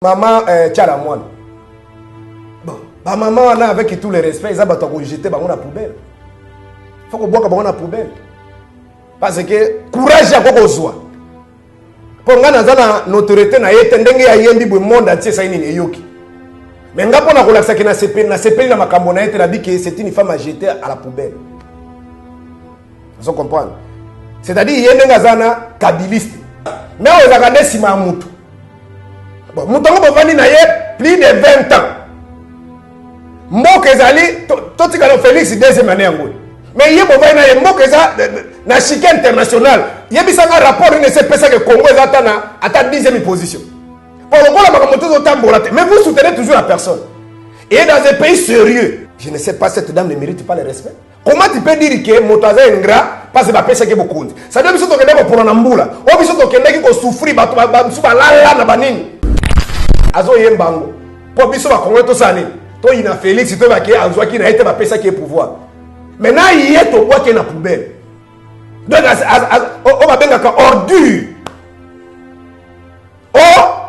Maman tchala moine. Bon, bah maman on a avec tout le respect, ils ont jeté dans la poubelle. Faut qu'on boit dans la poubelle. Parce que courage à quoi soit. Pour nga na notoriété na yete ndenge ya yembi bu monde entier ça ini yoki. Mais nga pona ko laksa ke na CPI na makambo na yete na bi que c'est une femme à jeter à la poubelle. Vous comprenez? C'est-à-dire yende nga zana kabiliste. Mais on a gardé sima mutu. Bon, mutango bovani na ye plus de 20 ans. Mboka ezali totika na Félix deuxième année yango. Mais ye bovani na ye mboka eza na chic international. Ye bisanga rapport ne se pesa que Congo ezata na ata 10e position. Pour le coup la makambo to tambola. Mais vous soutenez toujours la personne. Et dans un pays sérieux, je ne sais pas, cette dame ne mérite pas le respect. Comment tu peux dire que motaza ingrat parce que ba pesa ke beaucoup. Ça doit biso to kende ko pour na mbula. O biso to kende ko souffrir ba musuba la na banini. Azo yembango po biso ba kongo to sani to ina Félix to ba ke azwa ki na ete ba pesa ki pouvoir maintenant yé to bois ki na poubelle donc o ba benga ka ordure o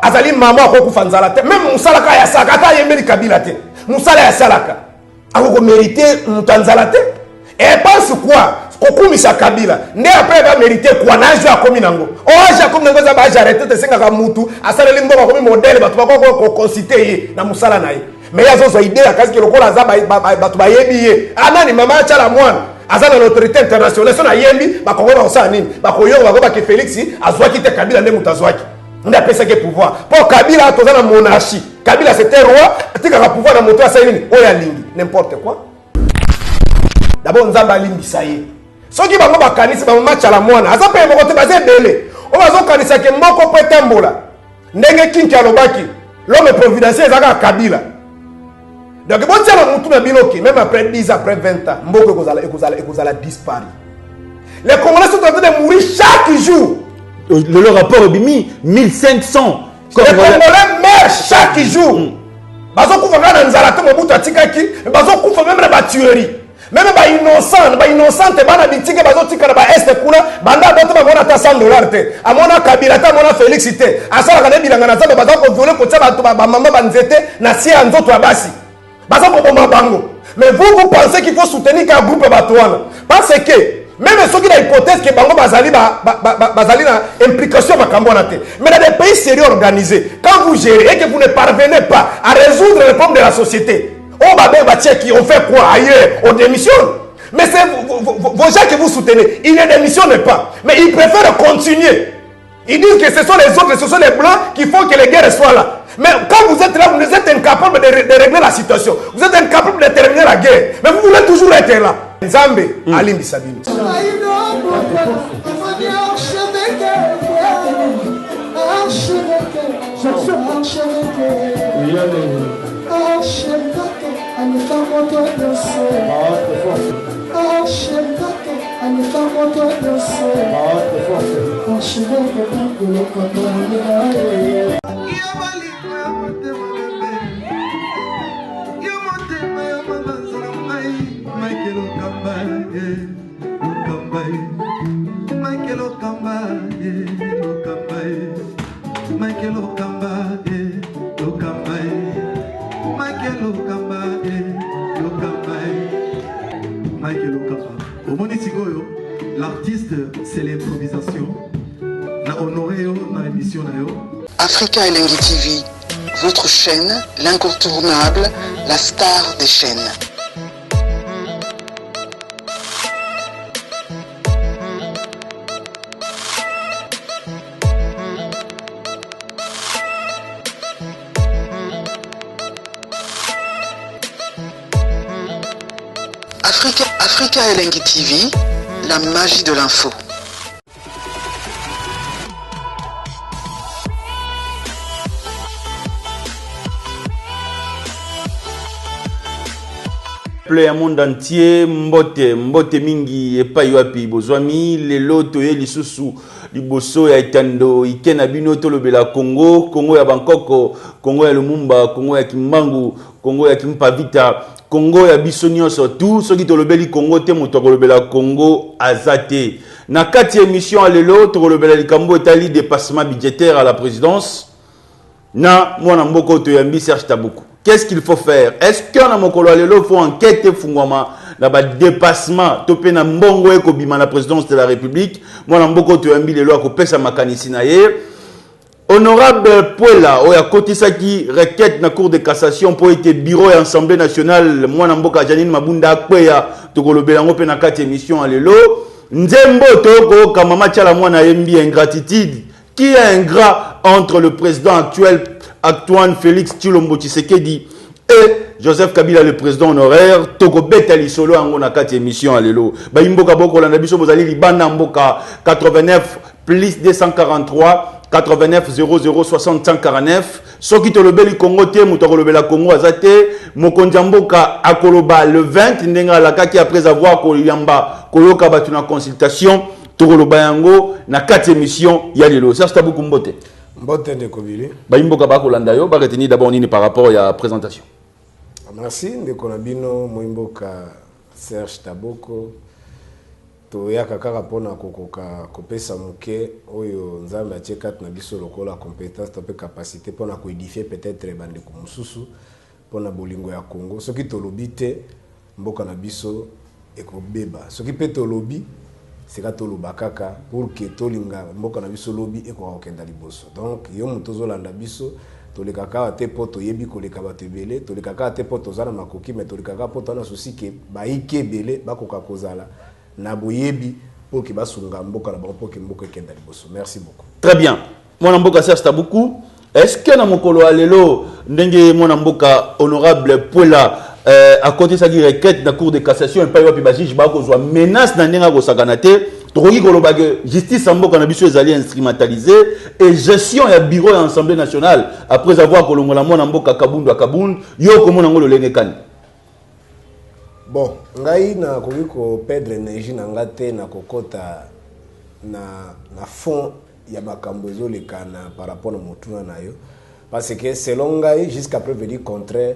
azali mama ko ku fanzala te même musalaka ya saka ta yembeli kabila te musala ya salaka ako ko mériter mutanzala te et pense quoi kokumisa kabila nde après va mériter quoi na jo akomi nango o aja komi nango za ba arrêter te senga ka mutu asaleli mboka komi modèle batu ba ko conciter ye na musala na ye mais yazo zo idée ya kasi ke lokola za batu ba yebi ye anani mama achala mwana azana l'autorité internationale so na yembi ba kongo na osana nini ba koyo ba ke Félix azwaki te kabila nde mutazwaki nde apesa ke pouvoir pour kabila to za na monarchie kabila c'était roi tika ka pouvoir na moto asa nini oya lingi n'importe quoi d'abord nzamba limbisa ye soki bango bakanisi bamama chala mwana aza pe moko te baze bele o bazokanisa ke moko po etambola ndenge kinki alobaki l'homme providentiel ezaka kabila donc botiala mutu na binoki même après 10 après 20 ans mboko ekozala disparu. Les Congolais sont en train de mourir chaque jour. Le rapport est bimi 1500 les Congolais meurent chaque jour. Bazokufa na nzala to mobutu atikaki bazokufa même na ba tuerie. Même ba innocente bana bitike bazotika na ba est kuna banda bato ba mona ta $100 te amona kabila ta mona Félix te asala kana bilanga na zamba bazako violer ko tsaba to ba mama banzete na sia nzoto abasi bazako bomba bango. Mais vous pensez qu'il faut soutenir qu'un groupe batoana parce que même ceux qui la hypothèse que bango bazali na implication makambo na te mais dans des pays sérieux organisés quand vous gérez et que vous ne parvenez pas à résoudre les problèmes de la société. Oh, bah, qui ont fait quoi ailleurs? On démissionne. Mais c'est vos gens que vous soutenez. Ils ne démissionnent pas. Mais ils préfèrent continuer. Ils disent que ce sont les autres, ce sont les blancs qui font que les guerres soient là. Mais quand vous êtes là, vous êtes incapable de régler la situation. Vous êtes incapable de terminer la guerre. Mais vous voulez toujours être là. Nzambe, Alim Bissabini. L'artiste, c'est l'improvisation. Na honoré na émission na yo. Africa Elengi TV, votre chaîne, l'incontournable, la star des chaînes. Africa Elengi TV, la magie de l'info. Le monde entier, mbote mingi epai wapi bozwami lelo toye lisusu liboso ya etando ikena bino tolobela Congo ya Bangkok, Congo ya Lumumba, Congo ya Kimbangu, Congo ya Kimpavita, Congo ya biso nyonso tout soki tolobeli Congo te moto kolobela Congo azate. Na kati émission lelo tolobela likambo etali dépassement budgétaire à la présidence. na mwana mboko toyambi Serge Taboukou. Qu'est-ce qu'il faut faire? Est-ce qu'on a mokolo alelo faut enquête fungwama na ba dépassement topé na mbongo eko bima na présidence de la République mwana mboko toyambi lelo akopesa makanisi na ye. Honorable Puela oya kotisaki requête na cour de cassation pour être bureau et assemblée nationale mwana mboka Janine Mabunda akweya tokolobela ngo pe na kati émission alelo nzembo toko kamama tchala mwana yembi ingratitude qui est ingrat entre le président actuel Antoine Félix Tshilombo Tshisekedi et Joseph Kabila le président honoraire toko betali solo ango na kati émission alelo ba imboka boko landa biso bozali libanda mboka 89 plus 243 89 00 60 149 soki tolobeli Congo te muto kolobela Congo azate mokonzi mboka akoloba le 20 ndenga lakaki après avoir koyamba koyoka batu na consultation tokoloba yango na 4 émissions ya lelo Serge Taboukou mbote mbote ndeko bili ba imboka ba kolanda yo ba retenir d'abord nini par rapport à présentation. Merci ndeko na bino moimboka Serge Taboukou toyaka kaka pona kokoka kopesa muke oyo nzambe atie kati na biso lokola compétence to pe capacité pona koédifier peut-être bande ko mususu pona bolingo ya Congo soki tolobi te mboka na biso ekobeba soki pe tolobi seka toloba kaka pour que tolinga mboka na biso lobi ekokenda liboso donc yo muto zolanda biso tolekaka te poto yebi koleka batebele tolekaka te poto zana makoki mais tolekaka poto na souci que baike belé bakoka kozala na boyebi pour que basunga mboka na bango pour que mboka ekenda liboso. Merci beaucoup. Très bien. Mwana mboka Serge Taboukou, est-ce que na mokolo alelo ndenge mwana mboka honorable Puela à côté ça dit requête na cour de cassation et pas yo pi bajuge ba ko zo menace na ndenga ko sakana te tokoki koloba que justice mboka na biso ezali instrumentalisé et gestion ya bureau ya assemblée nationale après avoir kolongola mwana mboka Kabundu akabundu yo komona ngolo lenge kani. Bon, ngai na koki ko perdre énergie na ngate na kokota na fond ya makambo ezolekana par rapport na motuna na yo parce que selon ngai jusqu'à preuve du contraire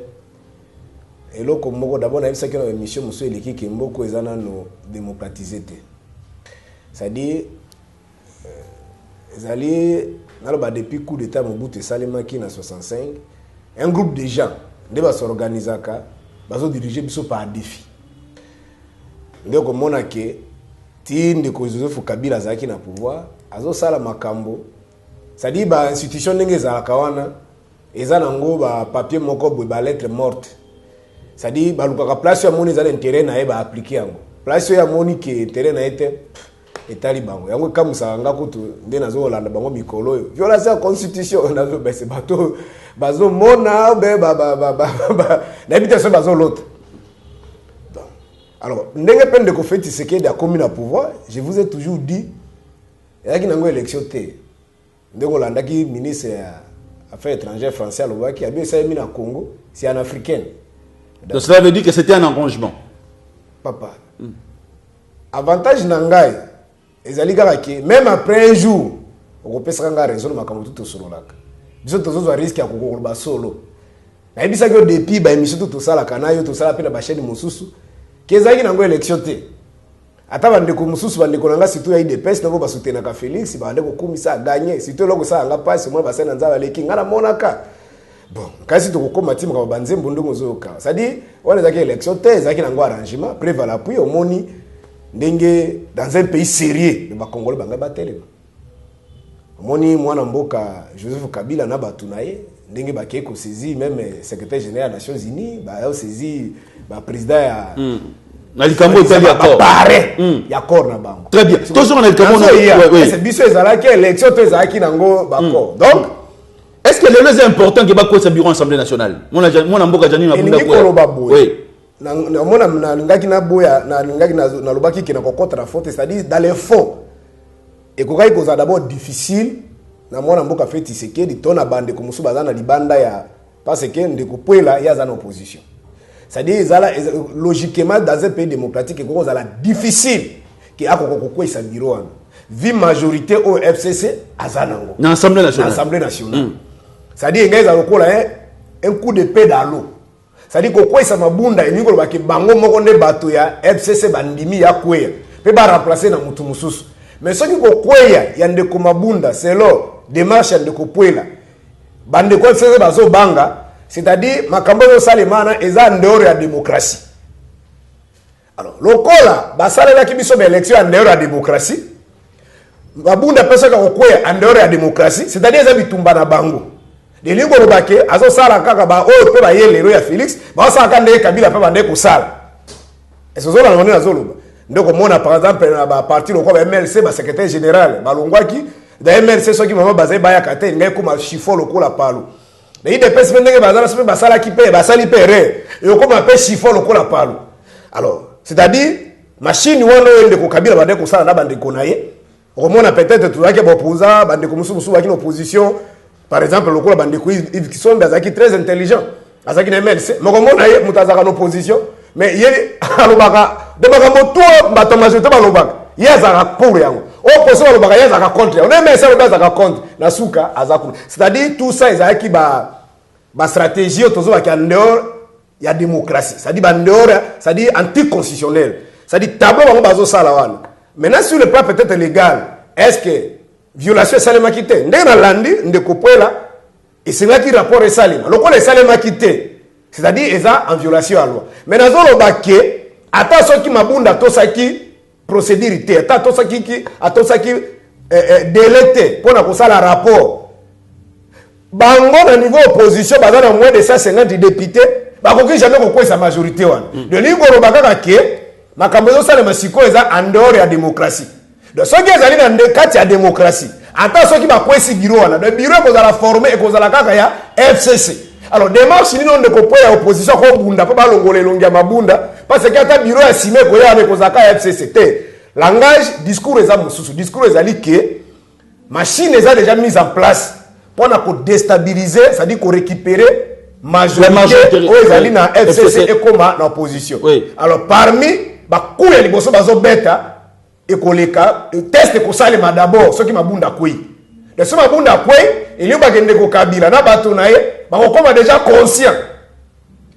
eloko moko d'abord na bisa kena émission muso eleki ke mboko ezana no démocratiser te c'est-à-dire ezali naloba depuis coup d'état Mobutu esalemaki na 65 un groupe de gens nde basorganisaka bazo diriger biso par défi ndeko mona ke ti ndeko Joseph Kabila zaki na pouvoir azo sala makambo c'est-à-dire ba institution ndenge za kawana eza nango ba papier moko boye ba lettre morte c'est-à-dire ba lukaka place ya moni za intérêt na e ba appliquer yango place ya moni ke intérêt na ete etali bango yango kamusa nga kutu nde nazo holanda bango mikolo yo violation ya constitution nazo bese bato bazo mona be na bita so bazo l'autre. Alors ndenge pende ko feti sekedi a commis na pouvoir je vous ai toujours dit yaki nango élection té ndenge holanda ki ministre ya affaires étrangères français alobaki abi ça mis na Congo c'est un africain. Donc cela veut dire que c'était un arrangement. Papa. Avantage nangai ezali kaka ke même après un jour okopesa nga raison makambo tout sololaka biso tozo risque ya kokoloba solo na ebisa que depuis ba émission tout sala kana yo to sala pe na ba chaîne mususu kezaki nango élection te ata bande ko mususu bande ko nanga situ ya IDPS nango ba soutenir ka Félix bande ko kumisa gagner situ loko sa nga passe moi ba sena nzaba leki ngana monaka bon kasi to ko matima ka banzembo ndongo zoka ça dit on ezaki élection te ezaki nango arrangement préva l'appui au moni ndenge dans un pays sérieux le Congolais banga batele moni mwana mboka Joseph Kabila na batu na ye ndenge bakeye ko saisi même secrétaire général des Nations Unies ba yo saisi ba président ya na likambo itali accord pare ya accord na bango très bien toujours na likambo oui c'est biso ezalaki élection to ezalaki nango ba accord donc est-ce que le plus important que ba ko sa bureau assemblée nationale mona mboka Janine Mabunda ko oui na mona na ngaki na boya na ngaki na lobaki ki na kokota na faute c'est-à-dire dans les fonds et kokai koza d'abord difficile na mona mboka feti sekedi tona bande ko musu bazana libanda ya parce que ndeko Puela ya za na opposition c'est-à-dire ezala logiquement dans un pays démocratique ko zala difficile ki akoko ko sa bureau vi majorité au FCC azanango na assemblée nationale c'est-à-dire ngeza lokola un coup de paix dans l'eau. C'est-à-dire que quoi ça mabunda elingo lobaki bango moko nde bato ya FCC bandimi ya kweya pe ba remplacer na mutu mususu mais soki ko kweya ya ndeko mabunda c'est lo démarche ya ndeko Puela bande ko FCC bazo banga, c'est-à-dire makambo yo salemana eza ndeur ya démocratie. Alors lokola basalela ki biso ba élection en dehors ya démocratie, babunda pesa ka okoya en dehors ya démocratie, c'est-à-dire eza bitumba na bango. De lingo robake azo sala kaka ba o pe ba yelero ya Félix, ba sala kande Kabila pe bande ko sala. Et ce zola ngoni azoloba. Ndeko mona par exemple na ba parti loko ba MLC ba secrétaire général, ba longwaki da MLC soki mama bazai baya kate ngai kuma chiffon lokola palo. De IDPS ndenge bazala sope basala ki pe basali pe re. Et kuma pe chiffon lokola palo. Alors, c'est-à-dire machine wono ende ko Kabila bande ko sala na bande ko naye. Romona peut-être toutaki bopoza bande ko musu baki opposition. Par exemple, le coup bande ko Yves Kisombe azaki très intelligent. Azaki na MLC. Mo komona ye mutazaka en opposition. Mais yé alobaka de bakamoto bato majorité balobaka yezaka pour yango opposition balobaka yezaka contre on aime ça balobaka contre na suka azaku, c'est-à-dire tout ça ezaki ba stratégie tozo ba en dehors ya démocratie, c'est-à-dire ba dehors, c'est-à-dire anticonstitutionnel, c'est-à-dire tableau bango bazo sala wana. Maintenant sur le plan peut-être légal, est-ce que violation salema kité ndena landi ndeko poela et c'est là qui rapport et salema lokola salema kité, c'est-à-dire ils sont en violation à la loi. Mais dans le baquet, attends ce qui m'a bondi, attends ce qui procédure, attends ce qui délété pour nous faire le rapport. Bango au niveau opposition, dans moins de 150 députés, bango qui jamais quoi sa majorité wan. De lingo robaka ke, makambo ça le masiko est en dehors de la démocratie. De ce qui est allé dans le cadre de la démocratie. Attends ce qui m'a quoi si bureau wana. Le bureau qu'on a formé et qu'on a la kaka ya FCC. Alors démarche ni non de kopoya opposition ko bunda pa balongole longia mabunda parce que ata bureau ya simé ko ya avec kozaka FCCT langage discours eza mususu discours ezali que machine eza déjà mise en place pour na ko déstabiliser, c'est-à-dire ko récupérer majorité o ezali na FCC et koma na opposition. Oui. Alors parmi ba kuya liboso bazo beta et koleka test ko salema d'abord ceux qui mabunda koi. De ce mabunda koi il y a bagende ko Kabila na bato na ye on est déjà conscient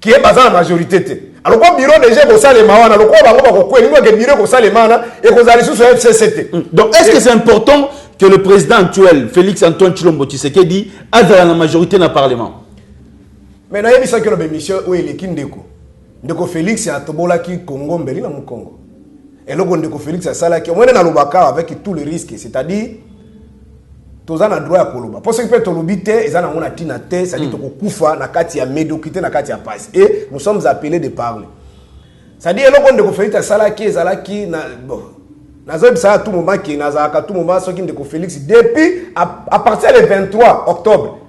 qui est basé en majorité. Alors, le bureau déjà est au Mawana, le bureau est au FCCT. Donc, est-ce que c'est important que le président actuel, Félix Antoine Tshilombo Tshisekedi, a dans la majorité dans le Parlement? Mais il y a une mission où il est Kindeko. Ndeko Félix est à Tobola qui Congo, Mbeli dans le Congo. Et là, Ndeko Félix est à Salaki. On est dans le Baka avec tous les risques, c'est-à-dire. Tozana droit à koloba. Parce que peut tolobite, ezana mona tina te, ça dit toko kufa na kati ya médiocrité na kati ya passe. Et nous sommes appelés de parler. Ça dit eloko ndeko Félix salaki ezalaki na bon. Nazo bisa tout moment qui nazaka tout moment soki ndeko Félix depuis à partir du 23 octobre.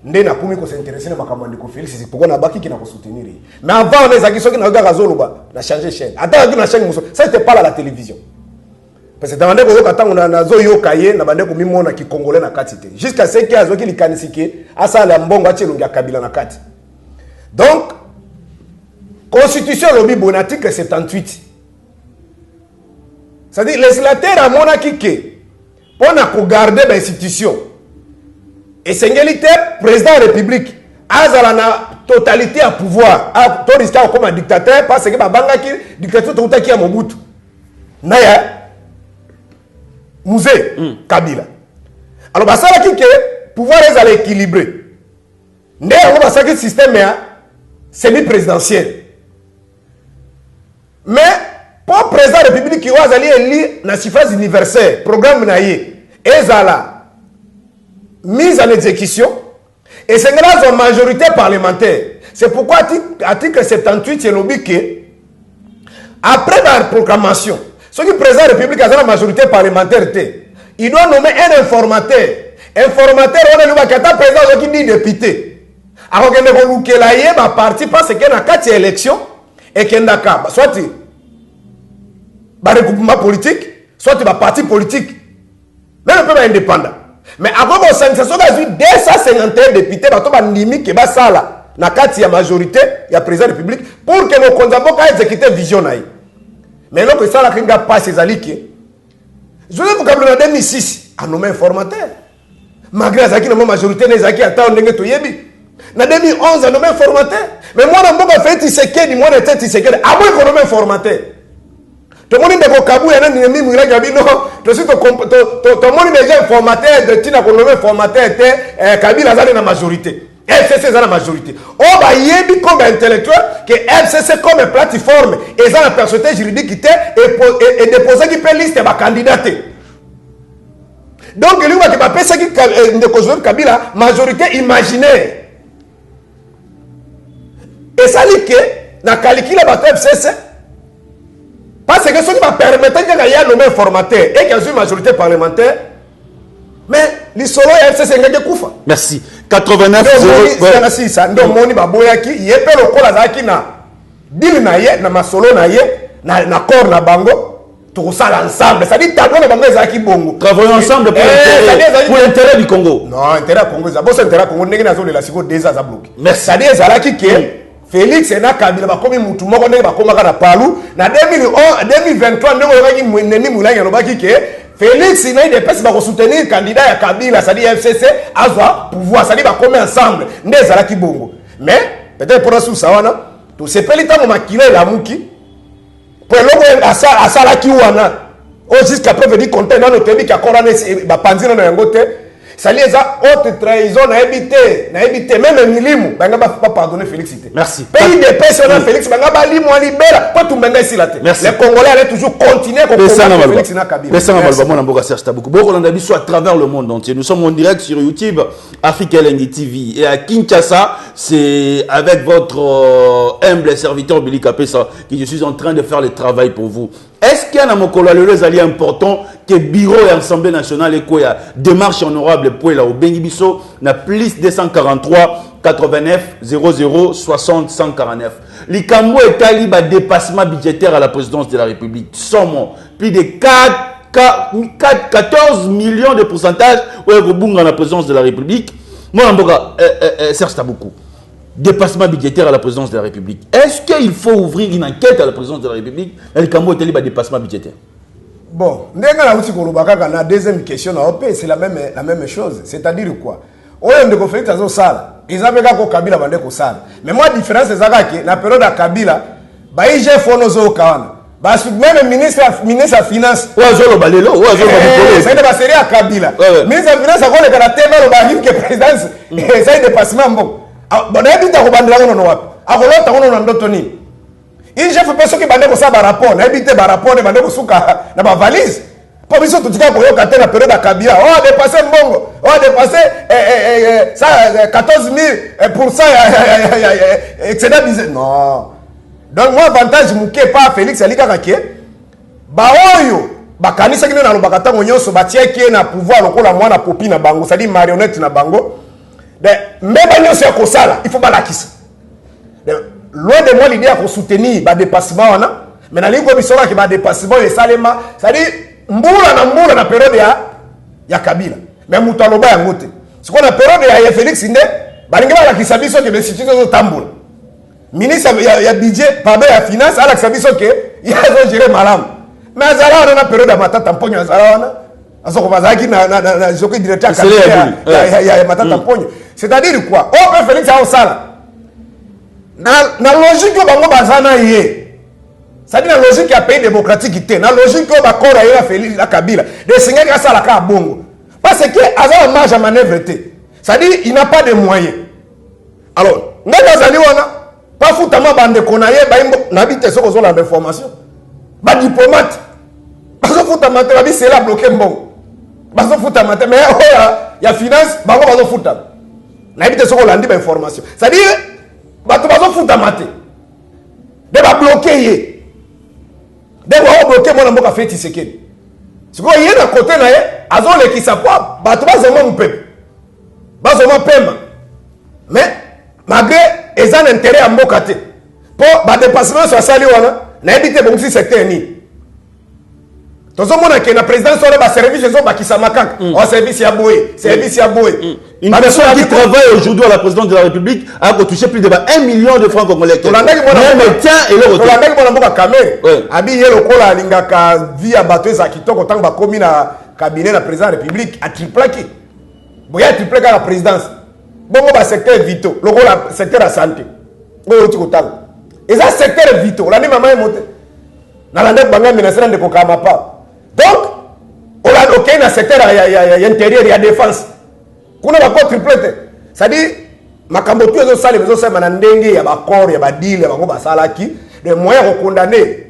Ndena kumi ko s'intéresser na makambo ndeko Félix c'est pourquoi na baki qui na ko soutenir. Mais avant on ezaki soki na gaga zoloba na changer chaîne. Attends na chaîne muso. Ça c'était pas à la télévision. Parce que dans les gens qui ont été yokaye na bande ko mimona ki congolais na kati te jusqu'à ce que azoki likanisike asa la mbongo ati longa Kabila na kati. Donc constitution lobi bonatique 78. C'est-à-dire législateur a monaki ke pour na ko garder l'institution et sengeli te président de la République azala na totalité à pouvoir a to risque comme un dictateur parce que babanga ki dictateur to utaki ya Mobutu. Naya Musée Kabila. Alors, bah, ça qui que pouvoir est équilibré. Néanmoins, bah, ça que le système est semi-présidentiel. Mais pour le président de la République qui va aller dans la suffrage universel, programme naïe, et la mise en exécution, et c'est grâce à la majorité parlementaire. C'est pourquoi, article 78, c'est l'objet que, après la proclamation, ceux qui président de la République a la majorité parlementaire, il doit nommer un informateur. Informateur, on a le président qui dit député. Alors qu'il y a un parti parce qu'il y a 4 élections et qu'il y a soit un regroupement politique, soit un parti politique. Mais le peuple est indépendant. Mais avant que ça soit 251 députés, il y a ça na kati ya majorité, il y a président de la République pour que nos condamnons exécuter vision. Mais là, ça la kinga passe ces alliés. Je vais vous dire en 2006, à nommé informateur. Malgré ça, la majorité des acquis attendent de tout yebi. En 2011, à nommé informateur. Mais moi, je ne sais pas faire Tshisekedi, moi, je sais Tshisekedi. À moins qu'on nomme informateur. Tout le monde est Kabou, il y a un ennemi, il y a tout le monde est déjà formateur de Tina Konomé, formateur était Kabila dans la majorité. FCC est la majorité. On va y aller comme intellectuel que FCC comme plateforme et ça la personnalité juridique qui était et déposer qui peut liste va candidater. Donc lui va pas penser que de cause Kabila majorité imaginaire. Et ça dit que na calcul la FCC parce que ce qui va permettre qu'il y ait un nommé formateur et qu'il y ait une majorité parlementaire, mais les solos FCC c'est un koufa. Merci. 89 c'est ça. Donc moni baboyaki, il y a pas le col azaki na deal na ye na masolo na ye na corps na bango. Tout ça ensemble, ça dit tableau na bango ezaki bongo. Travaillons ensemble pour l'intérêt du Congo. Non, intérêt Congo, ça bosse intérêt Congo ndenge na zone la siko déjà za bloqué. Merci. Ça dit ezalaki que Félix et na Kabila bakomi mutu moko ndenge bakomaka na palu na 2023 ndenge oyaki mweneni mulanya lobaki ke Félix il a des personnes qui soutenir candidat à Kabila, ça dit FCC azwa pouvoir, ça dit bakomi ensemble ndenge ezalaki bongo. Mais peut-être pour sous ça wana to sepeli tango makile la muki pour l'homme à salaki wana jusqu'à preuve du contenu dans notre pays qui a corona ba panzina na yango te. Ça lié à haute trahison, na évité même Milimu, banga pas pardonner Félix. Merci. Pays de personnes Félix, banga ba limu libéra, pas tout banga ici la tête. Les Congolais allaient toujours continuer à combattre Félix na Kabila. Merci na balba mona mboka Serge Taboukou. Boko landa biso à travers le monde entier. Nous sommes en direct sur YouTube, Africa Elengi TV et à Kinshasa, c'est avec votre humble serviteur Billy Kapesa que je suis en train de faire le travail pour vous. Est-ce qu'il y a un mokolo les alliés important que bureau et assemblée nationale et quoi démarche honorable pour la Bengibiso na plus 243 89 00 60 149. Likambo et Taliba dépassement budgétaire à la présidence de la République. Somme plus de 14 millions de pourcentage où est à la présidence de la République. Moi mboka Serge Taboukou. Dépassement budgétaire à la présidence de la République. Est-ce qu'il faut ouvrir une enquête à la présidence de la République? Le Cambo est libre dépassement budgétaire. Bon, la deuxième question, c'est la même chose. C'est-à-dire quoi? On a conflit dans le sala. Ils avaient qu'à Kabila bande ko sala. Mais moi différence c'est ça que la période de Kabila, bah il j'ai fonozo kawana. Bah même ministre de finance. Ouais, je le balelo, ouais, je le balelo. C'est de série à Kabila. Ministre de finance a quoi le caractère le baril que présidence et ça dépassement bon. Bon, on a dit que bandela on wapi. Akolota on na ndoto ni. Il chef personne qui bande ko sa ba rapport, na habité ba rapport de bande ko suka na ba valise. Pour biso tutika ko yoka te na période à Kabila. On a dépassé mbongo. On a dépassé ça 14 000% excédent business. Non. Donc moi avantage muke pas Félix Alika kake. Ba oyo ba kanisa kino na lobaka tango nyonso ba tie ki na pouvoir lokola mwana popi na bango, ça dit marionnette na bango. Même si on a il faut pas la quitter. Loin de moi l'idée à soutenir le dépassement, mais dans l'idée que le dépassement est salema, c'est-à-dire mboula na période ya Kabila. Mais Moutaloba ya ngote. Ce qu'on a période ya Félix Inde, balinga la kisabiso que les situations tamboula. Ministre ya budget, pardon ya finance, ala kisabiso que il a géré malam. Mais azala on a période ya matata mponyo azala on. Aso ko bazaki na joki directeur ya matata mponyo. C'est-à-dire quoi? On peut Félix à Osala. Na logique que bango bazana yé. C'est-à-dire la logique à pays démocratique qui était. Na logique que ba kora yé Félix la Kabila. De singa ka sala ka bongo. Parce que azala marge à manœuvre té. C'est-à-dire il n'a pas de moyens. Alors, ngaka zali wana pas foutama bande konaye ba nabite soko zo la information. Ba diplomate. Ba so foutama te ba bi c'est la bloquer mbongo. Ba so foutama te mais il y a finance bango ba so foutama. N'habite ce qu'on a dit information. C'est-à-dire, tu vas foutre à mater. Tu vas bloquer. Tu vas bloquer mon amour à faire tisséquer. Ce qu'on y a d'un côté, azon les qui savent pas, tu vas zéro mon peuple. Tu vas zéro paiement. Mais, malgré les intérêts à Mokate, pour le dépassement sur la salle, n'habite bon si c'était ni. Tout le monde qui est la présidence sur le service, ils ont qui s'amakank. Oh, service à Boué, service à Boué. Une personne qui travaille aujourd'hui à la présidence de la République a touché plus de 1 million de francs congolais. Tout le monde et le retour. Tout le monde a camé. Habillé le col à l'ingaka via bateau à Kitoko, autant que commis na cabinet de la présidence de la République a triplaqué. Bon, il a triplaqué à la présidence. Bon, le secteur vitaux, le secteur de la santé. Et ça, secteur vitaux. La même maman est montée. nalanda banga menacé de kokama pas. Donc on a OK dans secteur intérieur et défense. Kuna ba triplete. Ça dit makambo tu ezo sala bezo sala na ndenge ya ba corps ya ba deal ya bango ba salaki de moyens de condamner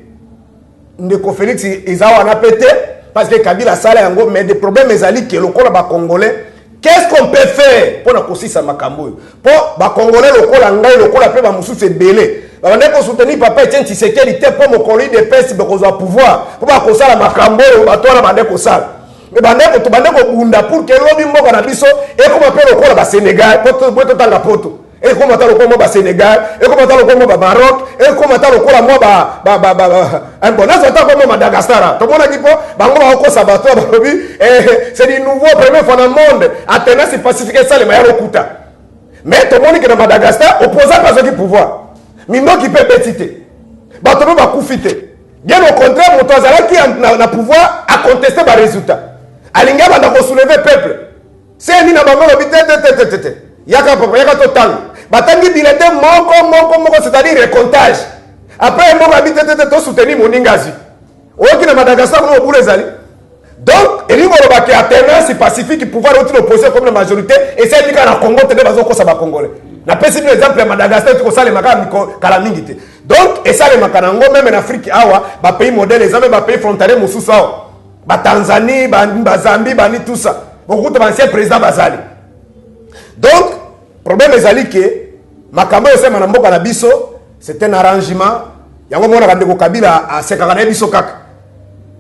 ndeko Félix Ezawa na pété parce que Kabila sala yango mais des problèmes ezali que lokola ba congolais. Qu'est-ce qu'on peut faire pour la kosisa makambo? Pour ba congolais lokola ngai lokola pe ba mususu belé. Ba ndeko soutenir papa Etienne Tshisekedi te pour mo koli de peste be kozo pouvoir. Pour ba kosala makambo ba tola ba ndeko sala. Mais bandeko to bandeko bunda pour que lobi mboka na biso et comme appelle lokola ba Sénégal poto boto tanga poto. Et comme attend lokola ba Sénégal et comme attend lokola ba Maroc et comme attend lokola moi un bon attend comme Madagascar. To mona kipo bango ba ko sabato ba lobi c'est du nouveau premier fois dans le monde Athéna c'est pacifique ça les meilleurs okuta. Mais to mona que dans Madagascar opposant pas ce pouvoir. Mino qui peut petiter. Ba to ba kufite. Bien au contraire mon tozala qui na pouvoir à contester ba résultat. Alinga banda ko soulever peuple. C'est ni na bango lobi tete. Yaka papa yaka total. Batangi bilete moko c'est-à-dire recomptage. Après moko habite to soutenir moningazi. Oki na Madagascar no boule zali. Donc elingo loba ke Athéna c'est pacifique pouvoir opposer comme la majorité et c'est dit na Congo tete bazo ko sa ba congolais. Na pesi par exemple Madagascar tu ko sala makala kala mingite. Donc et ça les makanango même en Afrique awa ba pays modèle les ba pays frontalier mususu awa. Ba Tanzanie, ba Zambie, ba ni tout ça. Beaucoup de anciens présidents bazali. Donc, problème ezali que makambo yose manamboka na biso, c'est un arrangement. Yango mona bandeko Kabila a sekakana biso kaka.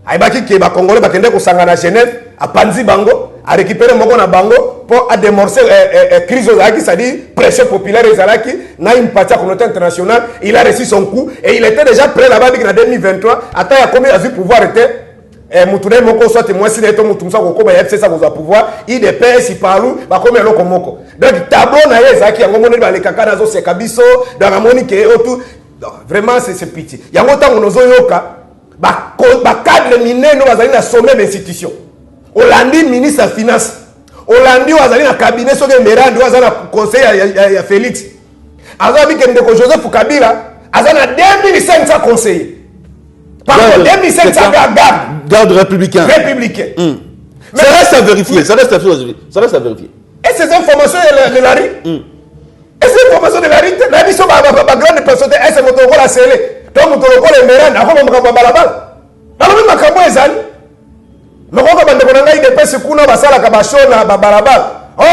Aibaki ke ba Congolais bakende ko sangana Genève, a panzi bango, a récupérer moko na bango pour a démorcer crise ozaki, c'est-à-dire pression populaire ezalaki, na impact communauté internationale, il a reçu son coup et il était déjà prêt là-bas en 2023, attends il a combien a vu pouvoir était mutuné moko soit moi si neto mutumsa ko ba yepse sa ko za pouvoir il de PS parlu ba comme eloko moko donc tableau na yezaki yango moni ba le kaka nazo se kabiso dans la moni ke otu vraiment c'est pitié yango tango nozo yoka ba cadre miné no bazali na sommet d'institution Olandi ministre de finance Olandi wazali na cabinet soke Merandi wazali na conseil ya Félix azabi ke ndeko Joseph Kabila azana 2500 conseillers. Par contre, 2500 garde républicain. Mais ça reste à vérifier. Ça reste à vérifier. Et ces informations de la rue et ces informations de la rue, la mission de grande personne, est-ce que vous la scellé? Donc, vous avez les mérins, vous avez les balabal. Alors, vous avez les zali. Mais quand vous avez des personnes qui ont des balabal, oh,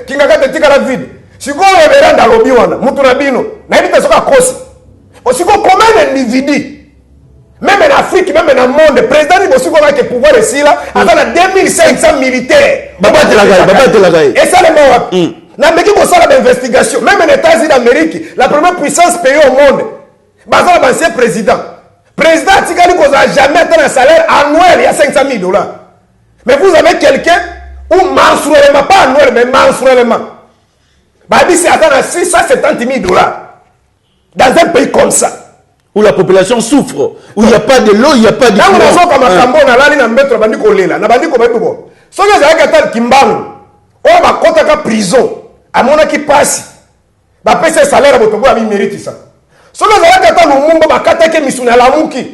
qui n'a pas de la vide. Si vous avez les mérins dans le biwana, vous avez les mérins, vous avez les mérins. Si vous avez les individus, même en Afrique, même dans le monde, le président il aussi a le pouvoir ici là, avec 2500 militaires. Et ça les morts. Dans l'investigation, même en États-Unis d'Amérique, la première puissance pays au monde, basé l'ancien président. Président Tigani n'a jamais atteint un salaire annuel, il y a $500,000. Mais vous avez quelqu'un où mensuellement, pas annuel, mais mensuellement. C'est atteint $670,000. Dans un pays comme ça. Où la population souffre, où il n'y a pas de l'eau, il n'y a pas de courant. Prison, à mon qui passe, bah payer salaire à votre bois, il mérite ça. Si vous avez un monde, bah katake misuna la mouki.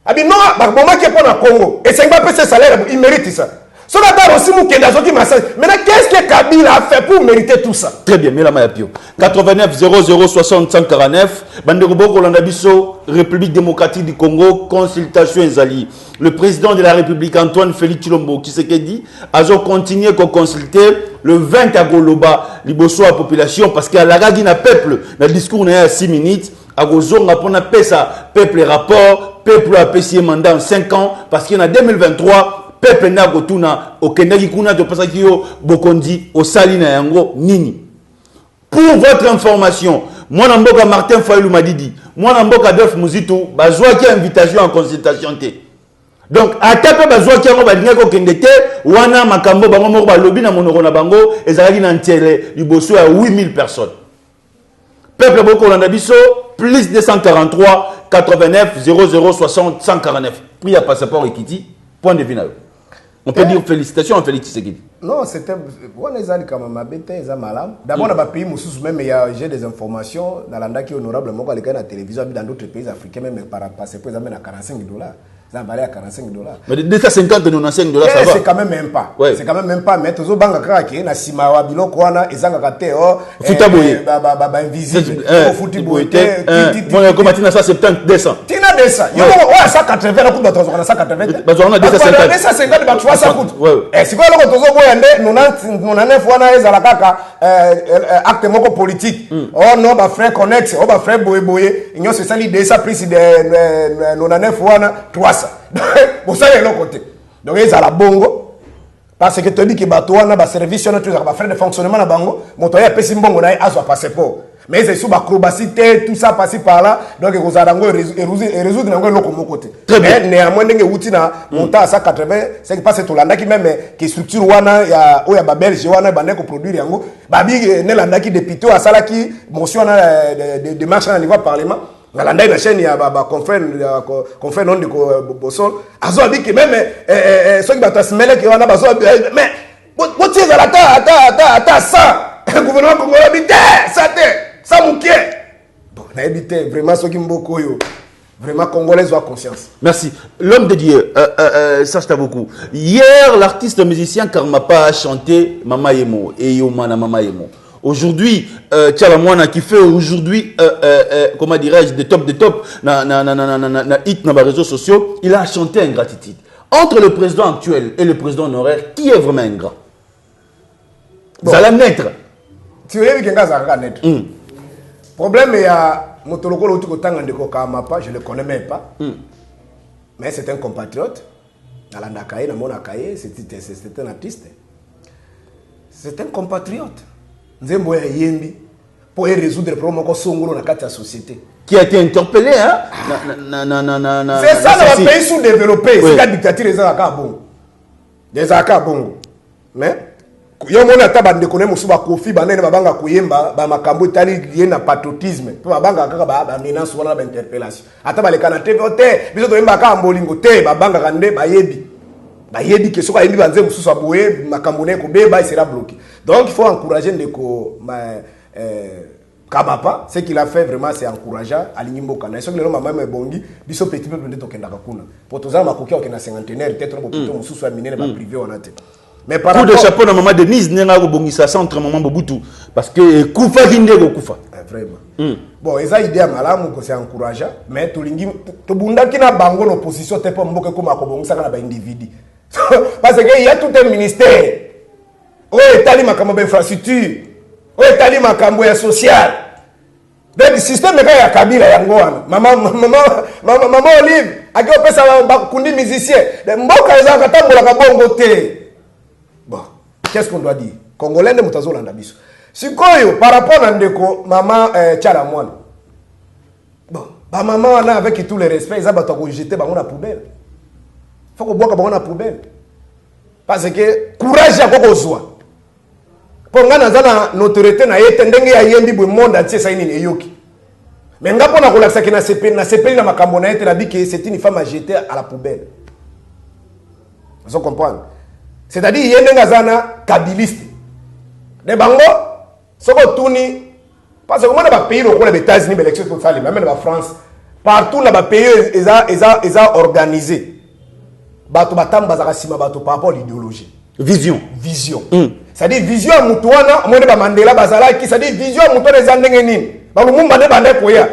Abi non, bah moment qui est pour le Congo, et c'est pas payer salaire, il mérite ça. Si vous avez aussi mouki dans ce massage, maintenant qu'est-ce que Kabila a fait pour mériter tout ça? Très bien, mais la Mayapio. 89 00 60 149, Bandegoboko Landabiso, République démocratique du Congo, consultation Ezali. Le président de la République, Antoine Félix Tshilombo, qui s'est dit, a continué à consulter le 20 à Goloba, Liboso à la population, parce qu'il y a la gagine peuple, dans le discours, on a 6 minutes, à Gozon, on a fait ça, peuple rapport, peuple a payé mandat en 5 ans, parce qu'il y en a 2023, peuple n'a gotuna, au Kenaki Kuna, de Pasakio, Bokondi, au Salina Yango, Nini. Pour votre information, moi, Namboka Martin Fayoulou m'a dit, moi, Namboka Delph Mouzito, bazoua qui a invitation en consultation. Donc, à taper bazoua qui a invitation en consultation, wana makambo, bango, balobi na monorona bango, et zalagi na ntele, du bosso à 8000 personnes. Peuple Boko Landabiso, plus 243 89 00 60 149. Prix à passeport Ekiti, point de vue. On peut dire félicitations à Félix Tshisekedi. Non, c'était... On est allés quand même à BT, ils ont malade. D'abord, dans les pays, même j'ai des informations, dans l'anda qui est honorable, moi, dans la télévision, dans d'autres pays africains, même par passer pour à 45 $. Ça valait à 45 $. Mais de 250 $, $95, ça va. C'est quand même même pas. Ouais. C'est quand même pas. Mais tous les banques qui na simawa biloko wana ezanga kate oh. Futaboye. Invisible. Futaboye. Bon, comme tu as ça 70 200. Tina 200. Yo ouais 180 na kuba tozo na 180. Bah on a 250. 250 ba 300 kutu. Ouais. C'est quoi le tozo boyande 99 wana ezala kaka acte moko politique. Oh non ba frère connect, oh ba frère boye. Inyo c'est ça l'idée ça prise de 99 wana 300. Bon ça est l'autre côté. Donc ils à la bongo parce que tu dis que batoana ba service on tout ça ba faire de fonctionnement na bango moto ya pesi mbongo na azo passeport mais c'est sous ba acrobacité tout ça passer par là donc ils ont ngo résoudre ngo loko mon côté mais néanmoins ndenge wuti na monta à 180 c'est parce que tout landa qui même qui structure wana ya o ya ba belge wana ba ndeko produire yango ba bi ne landa qui député à sala qui motion na de marche na niveau parlement nalanda ina chaîne ya ba confrère non de Bosol azo abi que même ceux qui bato smele que wana bazo mais botie za ata ça gouvernement congolais habité ça mouké bon na habité vraiment ceux qui mboko yo vraiment congolais ont conscience. Merci. L'homme de Dieu, ça je beaucoup. Hier, l'artiste musicien Karmapa a chanté Mama Yemo et Yomana Mama Yemo. Aujourd'hui, Tchalamouana qui fait aujourd'hui, comment dirais-je, des top, na hit dans les réseaux sociaux, il a chanté ingratitude. Entre le président actuel et le président honoraire, qui est vraiment ingrat? Bon. Ça va naître. Tu veux dire que ça va naître. Problème, il y a Motoloko Lotuko Tangandeko Kamapa, je ne le connais même pas. Mais c'est un compatriote. Alanda Kaye, Namona Kaye, c'est un artiste. C'est un compatriote. Nzembo ya Yembi pour résoudre les problèmes dans la société. Qui a été interpellé, hein? C'est ça dans les pays sous-développés. C'est la dictature des Akabongo. Des Akabongo. Mais, yo mona ta bande connaît musuba kofi banene babanga kuyemba ba makambo tali lié na patriotisme. Pour babanga kaka ba menace wala ba interpellation. Ata ba le kana TV te, biso to yemba ka mbolingo te, babanga kande ba yebi. Ba yebi que soka yembi banze mususu aboye makambo ne ko beba il sera bloqué. Donc il faut encourager ndeko Kamapa, ce qu'il a fait vraiment c'est encourageant à l'Ignimboka. Na soki lelo mama bongi, biso petit peuple ndeko kenda kakuna. Pour tous ma kokia okena cinquantenaire, peut-être pour plutôt mususu a miné ba privé on ate. Mais par rapport coup de chapeau na maman Denise nenga ko bongisa centre maman Bobutu parce que kufa kinde ko kufa. Vraiment. Bon, eza idée malamu ko c'est encourageant, mais to lingi to bunda kina bango l'opposition te pas mboka ko makobongisa kana ba individu. Parce que il y a tout un ministère. Oui, tali makambo infrastructure. Oui, tali makambo ya social. Donc le système ya Kabila yango wana. Maman Olive, aki opesa ba kundi musicien. Mboka eza katambola ka bongo te. Bon, qu'est-ce qu'on doit dire? Congolais ne mutazo landa biso. Sikoyo par rapport à ndeko maman Tchalamouane. Bon, ba maman wana avec tout le respect, ils abato ko jeter bango na poubelle. Faut ko boka bango na poubelle. Parce que courage ya koko zwa. Pour nga na notoriété na yete ndenge ya yembi bu monde entier ça nini eyoki. Mais nga pona ko laksa ki na CP na makambo na yete na bi que c'est une femme à jeter à la poubelle. Vous comprenez? C'est-à-dire yende nga zana kabiliste. De bango soko tuni parce que comment ba pays ko les États-Unis l'élection pour faire même la France partout là ba pays eza organisé. Bato batamba za kasima bato par rapport à l'idéologie. Vision. C'est-à-dire vision à Moutouana, moi de Mandela Bazalaki, c'est-à-dire vision à Moutouana des Andengenin. Ba lumumba ne bande koya.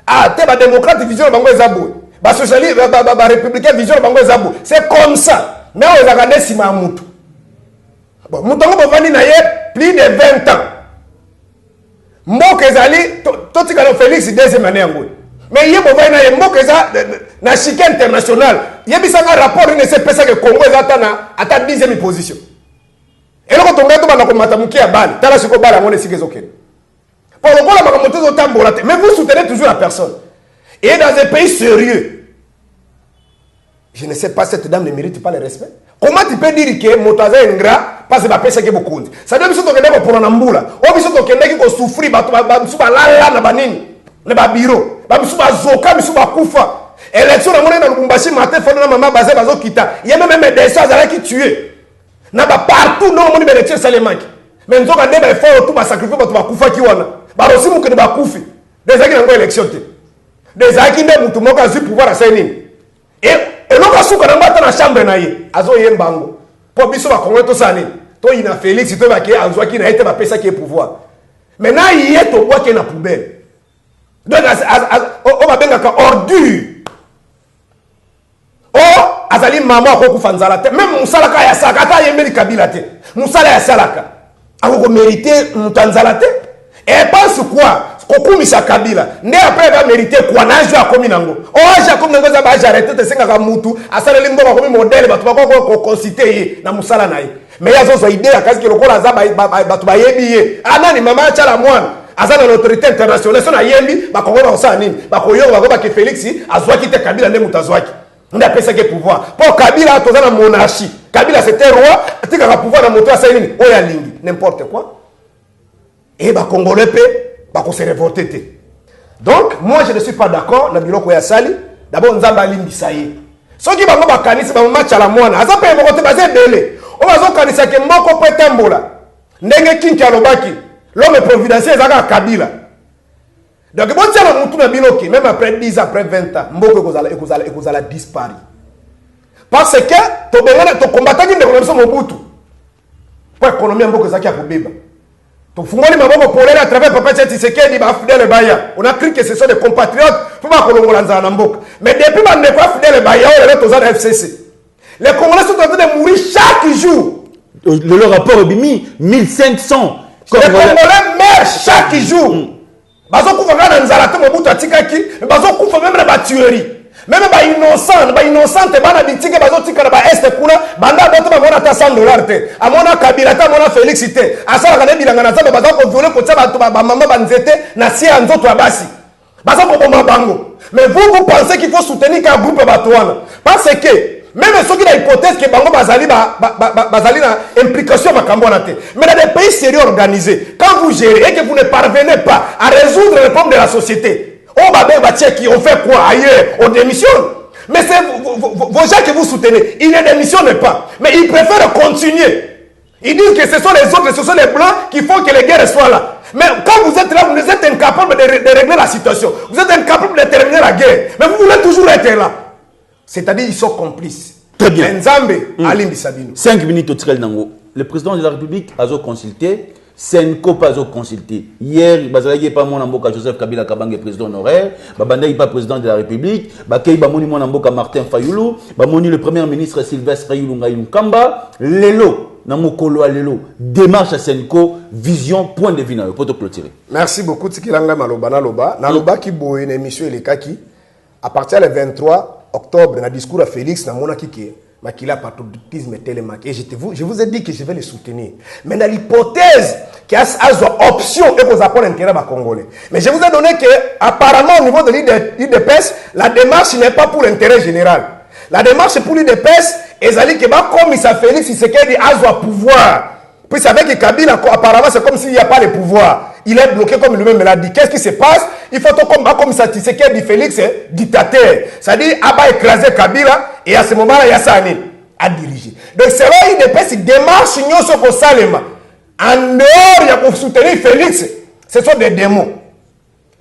Ah, te ba démocrate vision bango ezabou. Ba socialiste ba républicain vision bango ezabou. C'est comme ça. Mais on a regardé sima Moutou. Bon, Moutongo bovani na ye plus de 20 ans. Mboka ezali totika Félix deuxième année yango. Mais il y a na yembo que ça na chic international. Il y a bisa un rapport ne sait pas que Congo est à 10e position. Et là quand on regarde dans ko matamuki ya bali, tala siko bala ngone sikezo ken. Pour le coup la makomoto tambola, mais vous soutenez toujours la personne. Et dans un pays sérieux, je ne sais pas cette dame ne mérite pas le respect. Comment tu peux dire que motaza ingrat parce que ba pesa ke bokundi. Ça doit biso to kende ko na mbula. O biso to kende ko souffrir ba msuba lala na banini. Le ba bureau, ba msuba zoka, msuba kufa. élection na mona na Lubumbashi matin fona na maman bazé bazo kita il y a même des choses qui tuer na ba partout non moni élection salemaki mais nzoka ndeba effort tout ba sacrifice ba kufa ki wana ba rosi mu ke ba kufi des aki na ngo élection te des aki nde mutu moko azu pouvoir à sainin et loka suka na ngata na chambre na ye azo yembango po biso ba kongo to sani to ina Félix to ba ke anzwa ki na ete ba pesa ki pouvoir maintenant il est au bois qui est na poubelle donc on va benga ka ordure oh azali maman ko kufanzala te même musalaka ya sakata yemeli kabila te musala ya salaka ako mériter mutanzala te et pense quoi kokumisa kabila nde après va mériter quoi na jo akomi nango oh ja komi nango za ba jarete te senga ka mutu asaleli mboka komi modèle batu ba ko conciter na musala na ye mais yazo zo idée akazi ki lokola za batu ba yebi ye anani mama chala mwana azana l'autorité internationale sona yembi ba kongo ba osana nini ba koyo ba ke Félix azwaki te kabila nde mutazwaki nda pesa ke pouvoir pour kabila tozana monarchie kabila c'était roi tika ka pouvoir na moto asa nini oya lingi n'importe quoi et ba congolais pe ba ko se révolter te donc moi je ne suis pas d'accord na biloko ya sali d'abord nzamba limbisa ye soki bango ba kanisi ba match la mwana aza pe moko te baze belé o bazo kanisa ke moko pe tambola ndenge kinki alobaki l'homme providentiel ezaka kabila donc bon tiens la mutu na biloki même après 10 après 20 ans mboko ekozala dispari parce que to bengana to combattre ki ndeko na Mobutu pour économie mboko ezaki ya kobeba to fungoli maboko polele à travers papa Tshisekedi ba Fidèle Baya on a cru que ce sont des compatriotes pour ba kolongola nzala na mboka mais depuis ba ndeko Fidèle Baya on est aux FCC les Congolais sont en train de mourir chaque jour le rapport est bimi 1500 les Congolais meurent chaque jour. Bazo kufa ngana nzala te Mobutu atikaki, bazo kufa même na ba tuerie. Même ba innocente bana bitike bazo tika na ba est kuna, banda boto ba mona ta $100 te. Amona Kabila ta mona Félix te. Asala kana bilanga na zamba bazo ko violer ko tsa ba mama ba nzete na si nzoto ya basi. Bazo ko bomba bango. Mais vous pensez qu'il faut soutenir qu'un groupe batouana parce que même ceux qui ont l'hypothèse que Bango Bazali na implication makambo na te. Mais dans des pays sérieux organisés, quand vous gérez et que vous ne parvenez pas à résoudre les problèmes de la société, oh babé qui on fait quoi ailleurs, on démissionne. Mais c'est vos gens que vous soutenez, ils ne démissionnent pas, mais ils préfèrent continuer. Ils disent que ce sont les autres, ce sont les blancs qui font que les guerres soient là. Mais quand vous êtes là, vous êtes incapables de régler la situation. Vous êtes incapables de terminer la guerre. Mais vous voulez toujours être là. C'est-à-dire ils sont complices. Très bien. Nzambe, Alimbi Sabino. 5 minutes au Tirel Nango. Le président de la République a consulté. Senko pas consulté. Hier, Bazalaki pas mon amboka Joseph Kabila Kabange président honoraire. Babanda pas président de la République. Bakei Bamoni mon amboka Martin Fayoulou. Bamoni le premier ministre Sylvestre Ayulou Ngaïlou Kamba. Lelo, Namokolo Lelo. Démarche à Senko. Vision, point de vue. Pour te clôturer. Merci beaucoup. Tikilanga Maloba Naloba. Naloba qui boit une émission et les kaki. À partir du 23 octobre, dans le discours à Félix, dans mon akiki, makila patriotisme télémaque. Et je vous ai dit que je vais le soutenir. Mais dans l'hypothèse qu'il y a une option et qu'on apporte l'intérêt à Congolais. Mais je vous ai donné que, apparemment, au niveau de l'IDPS, la démarche n'est pas pour l'intérêt général. La démarche est pour l'IDPS, et ça dit que, comme il s'est Félix, il s'est dit, à pouvoir. Puis, c'est avec Kabila, apparemment, c'est comme s'il n'y a pas le pouvoir. Il est bloqué comme lui-même l'a dit. Qu'est-ce qui se passe? Il faut comme ça, tu sais qu'il dit Félix, dictateur. C'est-à-dire, Abba écraser Kabila, et à ce moment-là, il y a ça à diriger. Donc, c'est là qu'il dépêche, il démarche, il sur Salema. En dehors, il y a pour soutenir Félix. Ce sont des démons.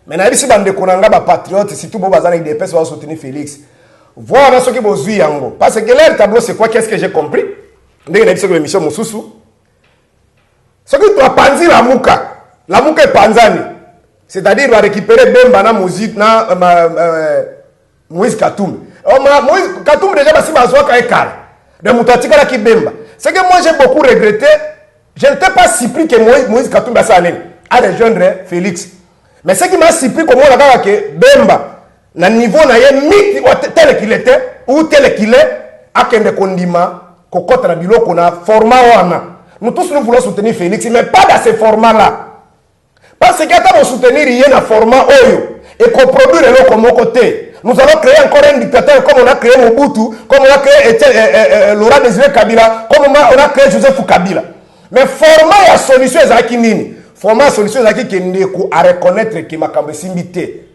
Maintenant, si on est des patriotes, si tout le monde il dépêche, va soutenir Félix. Voilà ce qui vous dit. Parce que leur tableau, c'est quoi? Qu'est-ce que j'ai compris? Dès que j'ai l'émission Moussoussou. Ce qui doit panzer la mouka est panzani. C'est-à-dire, il va récupérer Bemba na Moïse Katumbi. Moïse Katumbi déjà, si Bazoaka est calme. De Moutatika qui Bemba. C'est que moi, j'ai beaucoup regretté. Je n'étais pas si pris que Moïse Katumbi a rejoindre Félix. Mais ce qui m'a si pris, comme on l'a dit, que Bemba, na niveau na yé, tel qu'il était, ou tel qu'il est, a qu'un de condiments, cocotte na bilo, qu'on a format wana. Nous tous, nous voulons soutenir Félix, mais pas dans ce format-là. Parce que quand on soutenir, il y a un format Oyo, et qu'on produit le comme côté. Nous allons créer encore un dictateur, comme on a créé Mobutu, comme on a créé Laurent Désiré Kabila, comme on a créé Joseph Kabila. Mais format et solution, c'est qui nini. Format et solution, c'est qui est à reconnaître que ma simité.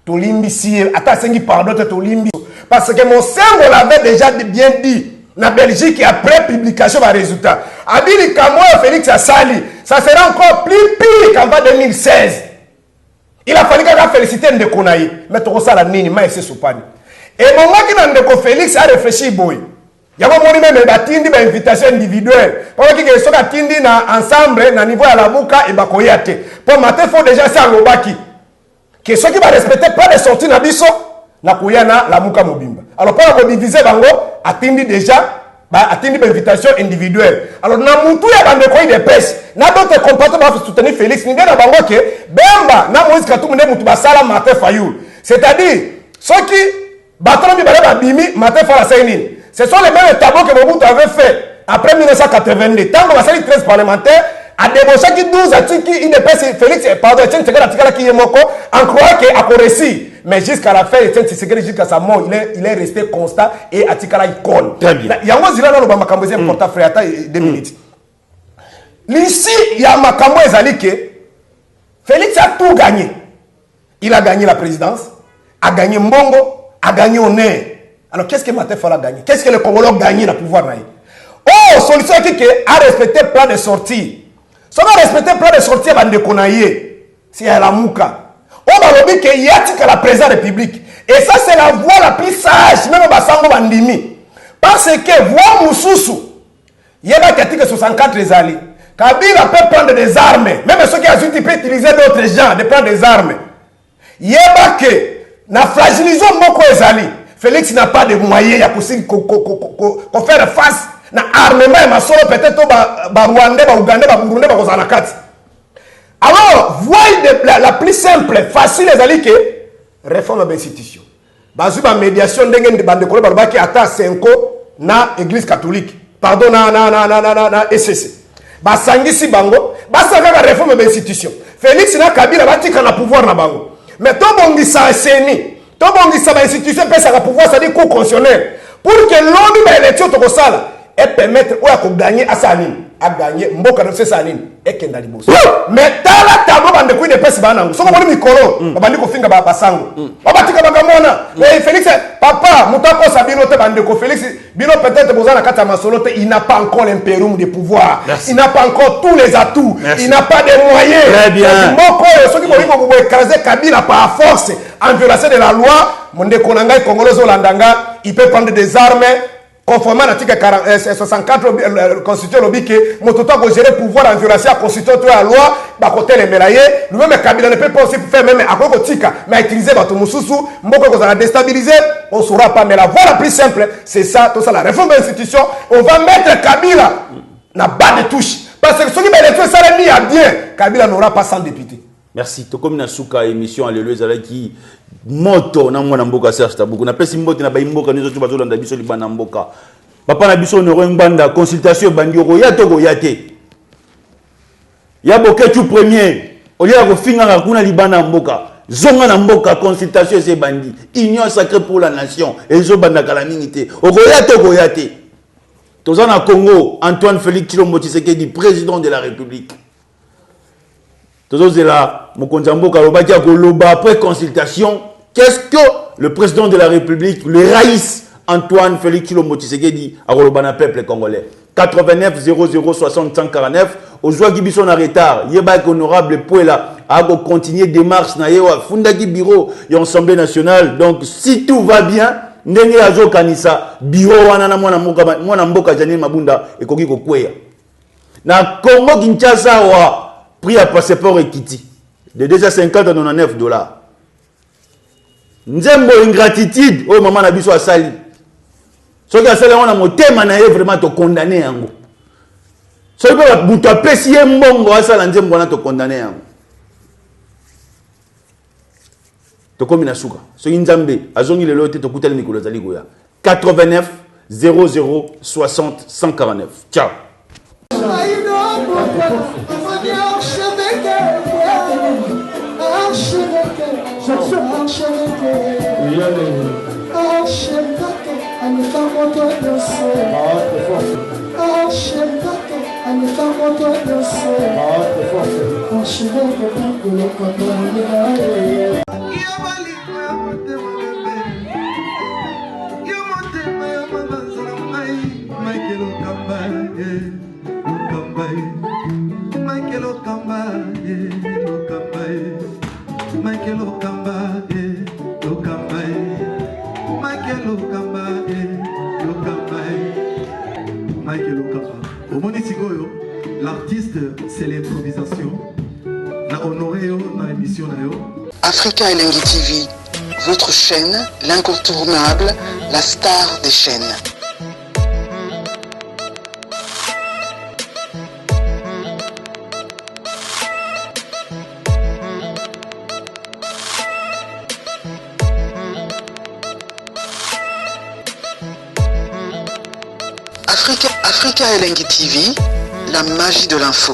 Tolimbi attends, c'est pardon, Tolimbi. Parce que mon cerveau l'avait déjà bien dit. Na Belgique, après publication des résultats. Abili Kamoa Félix Assali, ça sera encore plus pire qu'en 2016. Il a fallu qu'il félicité Ndekonaï. Mais tout ça, la nini, mais c'est soupani. Et mon gars qui n'a Ndeko Félix a réfléchi, boy. Il y a un même batindi une invitation individuelle. Pour qu'il y ait un tindi ensemble, na niveau à la Mouka et Bakoyate. Pour matin, il faut déjà ça au Baki. Que ceux qui vont respecter pas de sorties na biso, na Kouyana, la Mouka Mobimba. Alors, pour la diviser, bango, atteindre déjà, atteindre une invitation individuelle. Alors, na moutou ya bande koyi de presse, na d'autres comportements pour soutenir Félix, n'y a pas bango que, bemba, na Moïse Katou mene moutou basala Martin Fayoul. C'est-à-dire, ceux qui, battant bi balaba bimi, Martin Falassaynin. Ce sont les mêmes tableaux que Mobutu avait fait après 1982. Tant que basali 13 parlementaires, a débauché qui 12 articles, il dépasse Félix, pardon, Etienne Tshisekedi article qui est moko, en croyant qu'il a réussi. Mais jusqu'à la fin, Etienne Tshisekedi, jusqu'à sa mort, il est resté constant et article là, il colle. Très bien. Il y a un zila dans le Bamakambo, c'est important, frère, attends 2 minutes. Ici, il y a Makambo Ezali que Félix a tout gagné. Il a gagné la présidence, a gagné Mbongo, a gagné Honneur. Alors, qu'est-ce que Martin Fala a gagné? Qu'est-ce que le Congolais a gagné dans le pouvoir? Oh, solution qui a respecté le plan de sortie. Si on a respecté le plan de sortie, on va déconnailler. C'est à la Mouka. On va dire qu'il y a la présidence de la République. Et ça, c'est la voie la plus sage, même Bassango Bandimi. Parce que voie Moussousou, il y a que 64 les alliés. Kabila peut prendre des armes. Même ceux qui ont peut utiliser d'autres gens, de prendre des armes. Il y a que, na fragilisation de les alliés. Félix n'a pas de moyens pour faire face à l'armement et ma solo peut-être au Rwanda, au Ouganda, au Burundi, au Zanakati. Alors, voyez la plus simple, facile, les alliés, que réforme de l'institution. Bazu ba médiation d'engen de bande kolo barbaki ata 5 na église catholique. Pardon na SCC. Ba sangisi bango, ba sanga réforme de l'institution. Félix na Kabila batika na pouvoir na bango. Mais to bongisa seni tout le monde dit que l'institution peut avoir pouvoir, c'est-à-dire cours constitutionnel. Pour que l'ONU ait l'élection de Kosala et permettre à gagner à Saline, à gagner Mboka de Saline et Kendali Bosso. Mais dans la table, on a des personnes qui ont dit que on a dit que Finga Basango. On a dit que Félix, papa, Moutako Sabino, Félix, Bino peut-être besoin de la Masolote, il n'a pas encore l'impérium de pouvoir. Il n'a pas encore tous les atouts. Il n'a pas de moyens. Très bien. Ceux qui vont écraser Kabila par force en violation de la loi, Monde Konanga et Congolais Olandanga, il peut prendre des armes. Conformément à l'article 64 de la Constitution, Mototo a géré le pouvoir en violation de la Constitution de la loi, Bakote les mélaillés, lui-même Kabila ne peut pas aussi faire même à Kokotika, mais utiliser Bato Moussoussou, Mboko qu'on a déstabilisé, on ne saura pas. Mais la voie la plus simple, c'est ça, tout ça, la réforme de l'institution, on va mettre Kabila dans bas de touche. Parce que ceux qui vont les faire ça, les mis à bien, Kabila n'aura pas 100 députés. Merci. To comme na suka émission Alléluia Zalaki moto na mwana mboka Serge Tabuku na pesi mbote na ba mboka nizo tu bazo landa biso libana mboka. Papa na biso no nganda consultation bandi royato royate. Ya boke tu premier. Olia ko finga na kuna libana mboka. Zonga na mboka consultation c'est bandi. Union sacrée pour la nation. Ezo banda kala ningité. Royato royate. Tozana Congo, Antoine Félix Tshilombo Tshisekedi, président de la République. Après consultation, qu'est-ce que le président de la République, le Raïs Antoine Félix Tshilombo Tshisekedi a rolobana peuple congolais 89 00 60 149 au joie qui bison en retard yeba honorable Pouela a continuer démarche na yewa fundaki bureau et assemblée nationale. Donc si tout va bien ndenge azo kanisa bureau wana na mwana mboka Janine Mabunda ekoki kokweya na Congo Kinshasa wa prix à passeport Ekiti de 250 à 99 $. Nzembo ingratitude oh maman na biso asali. Soki asali wana motema na ye vraiment to condamner yango. Soki ba buto apesi ye mbongo asala nzembo wana to condamner yango. To komi na suka. Soki nzambe azongi lelo te to kutali mikolo zali goya. 89 00 60 149. Ciao. Force. Lokamba, Lokamba, Michael Lokamba, Lokamba, Michael Lokamba. Au Monitigoyo, l'artiste, c'est l'improvisation. Na honoré dans l'émission. Africa Elengi TV, votre chaîne, l'incontournable, la star des chaînes. Africa Elengi TV, la magie de l'info.